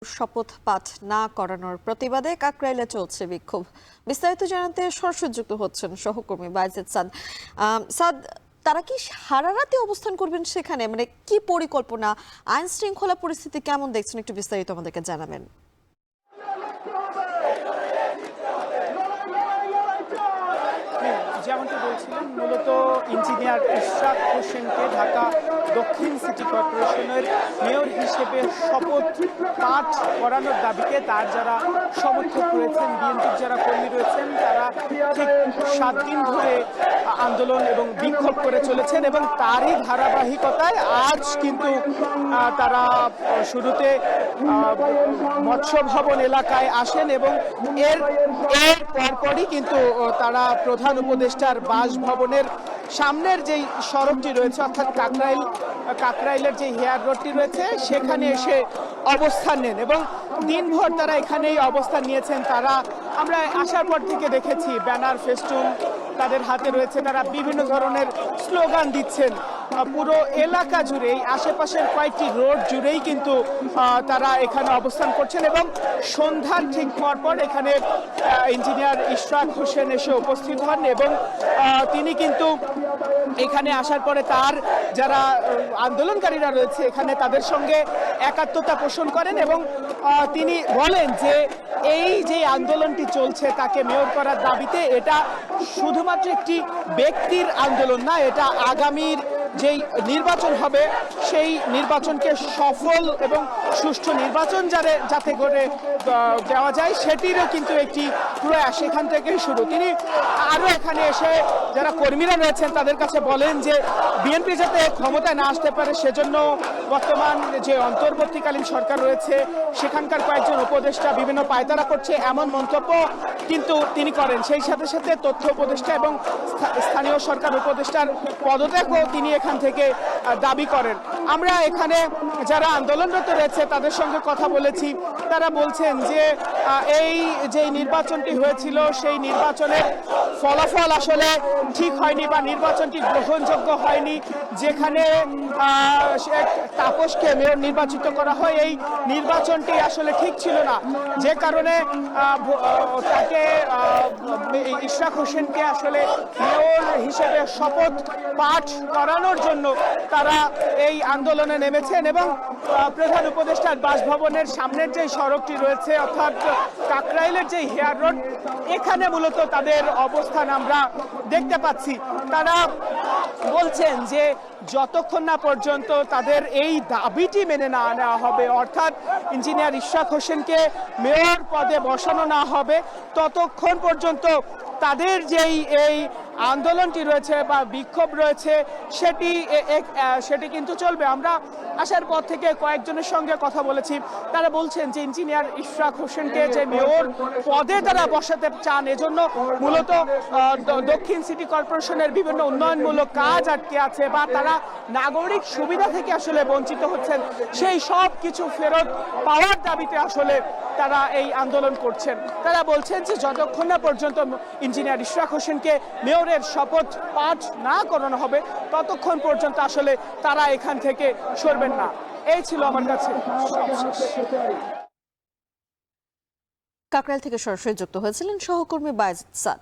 শপথ পাঠ না করানোর প্রতিবাদে কাকরাইলে চলছে বিক্ষোভ। বিস্তারিত জানাতে সরাসরি যুক্ত হচ্ছেন সহকর্মী বাইজিদ সাদ। সাদ, তারা কি সারা রাতে অবস্থান করবেন সেখানে? মানে কি পরিকল্পনা, আইন শৃঙ্খলা পরিস্থিতি কেমন দেখছেন, একটু বিস্তারিত আমাদেরকে জানাবেন। যেমনটি বলছিলেন, মূলত ইঞ্জিনিয়ার ইশরাক হোসেনকে ঢাকা দক্ষিণ সিটি কর্পোরেশনের মেয়র হিসেবে শপথ পাঠ করানোর দাবিতে তার যারা সমর্থক রয়েছেন, বিএনপির যারা কর্মী রয়েছেন, তারা ঠিক 7 দিন ধরে আন্দোলন এবং বিক্ষোভ করে চলেছেন এবং তারই ধারাবাহিকতায় আজ কিন্তু তারা শুরুতে মৎস্য ভবন এলাকায় আসেন এবং এর পরপরই কিন্তু তারা প্রধান উপদেষ্টার বাসভবনের সামনের যেই সড়কটি রয়েছে, অর্থাৎ কাকরাইলের যে হেয়ার রোডটি রয়েছে, সেখানে এসে অবস্থান নেন এবং দিনভর তারা এখানেই অবস্থান নিয়েছেন। তারা আমরা আসার পর থেকে দেখেছি ব্যানার, ফেস্টুন তাদের হাতে রয়েছে, তারা বিভিন্ন ধরনের স্লোগান দিচ্ছেন। পুরো এলাকা জুড়েই, আশেপাশের কয়েকটি রোড জুড়েই কিন্তু তারা এখানে অবস্থান করছেন এবং সন্ধ্যার ঠিক পরপর এখানে ইঞ্জিনিয়ার ইশরাক হোসেন এসে উপস্থিত হন এবং তিনি কিন্তু এখানে আসার পরে তার যারা আন্দোলনকারীরা রয়েছে এখানে তাদের সঙ্গে একাত্মতা পোষণ করেন এবং তিনি বলেন যে এই যে আন্দোলনটি চলছে তাকে মেয়র করার দাবিতে, এটা শুধুমাত্র একটি ব্যক্তির আন্দোলন না, এটা আগামীর যেই নির্বাচন হবে সেই নির্বাচনকে সফল এবং সুষ্ঠু নির্বাচন যাতে করে দেওয়া যায় সেটিরও কিন্তু একটি প্রয়াস এখান থেকেই শুরু। তিনি আরও এখানে এসে যারা কর্মীরা রয়েছেন তাদের কাছে বলেন যে বিএনপি যাতে ক্ষমতায় না আসতে পারে সেজন্য বর্তমান যে অন্তর্বর্তীকালীন সরকার রয়েছে সেখানকার কয়েকজন উপদেষ্টা বিভিন্ন পায়তারা করছে, এমন মন্তব্য কিন্তু তিনি করেন। সেই সাথে সাথে তথ্য উপদেষ্টা এবং স্থানীয় সরকার উপদেষ্টার পদত্যাগও তিনি এখান থেকে দাবি করেন। আমরা এখানে যারা আন্দোলনরত রয়েছে তাদের সঙ্গে কথা বলেছি, তারা বলছেন যে এই যে নির্বাচনটি হয়েছিল সেই নির্বাচনের ফলাফল আসলে ঠিক হয়নি বা নির্বাচনটি গ্রহণযোগ্য হয়নি। যেখানে তাপসকে মেয়র নির্বাচিত করা হয়, এই নির্বাচনটি আসলে ঠিক ছিল না, যে কারণে তাকে ইশরাক হোসেনকে আসলে মেয়র হিসেবে শপথ পাঠ করানোর জন্য তারা এই আন্দোলনে নেমেছেন এবং প্রধান উপদেষ্টার বাসভবনের সামনের যে সড়কটি রয়েছে, অর্থাৎ কাকরাইলের যে হেয়ার রোড, এখানে মূলত তাদের অবস্থান আমরা দেখতে পাচ্ছি। তারা বলছেন যে যতক্ষণ না পর্যন্ত তাদের এই দাবিটি মেনে না নেওয়া হবে, অর্থাৎ ইঞ্জিনিয়ার ইশরাক হোসেনকে মেয়র পদে বসানো না হবে, ততক্ষণ পর্যন্ত তাদের যেই এই আন্দোলনটি রয়েছে বা বিক্ষোভ রয়েছে সেটি কিন্তু চলবে। আমরা আসার পর থেকে কয়েকজনের সঙ্গে কথা বলেছি, তারা বলছেন যে ইঞ্জিনিয়ার ইশরাক হোসেনকে যে মেয়র পদে তারা বসাতে চান, এজন্য মূলত দক্ষিণ সিটি কর্পোরেশনের বিভিন্ন উন্নয়নমূলক কাজ আটকে আছে বা তারা নাগরিক সুবিধা থেকে আসলে বঞ্চিত হচ্ছেন, সেই সব কিছু ফেরত পাওয়ার দাবিতে আসলে তারা এই আন্দোলন করছেন। তারা বলছেন যে যতক্ষণ না পর্যন্ত ইঞ্জিনিয়ার ইশরাক হোসেনকে মেয়রের শপথ পাঠ না করানো হবে ততক্ষণ পর্যন্ত আসলে তারা এখান থেকে সরবেন না। এই ছিল আমার কাছে সবশেষ। কাকরাইল থেকে সরাসরি যুক্ত হয়েছিলেন সহকর্মী বাইজিদ সাদ।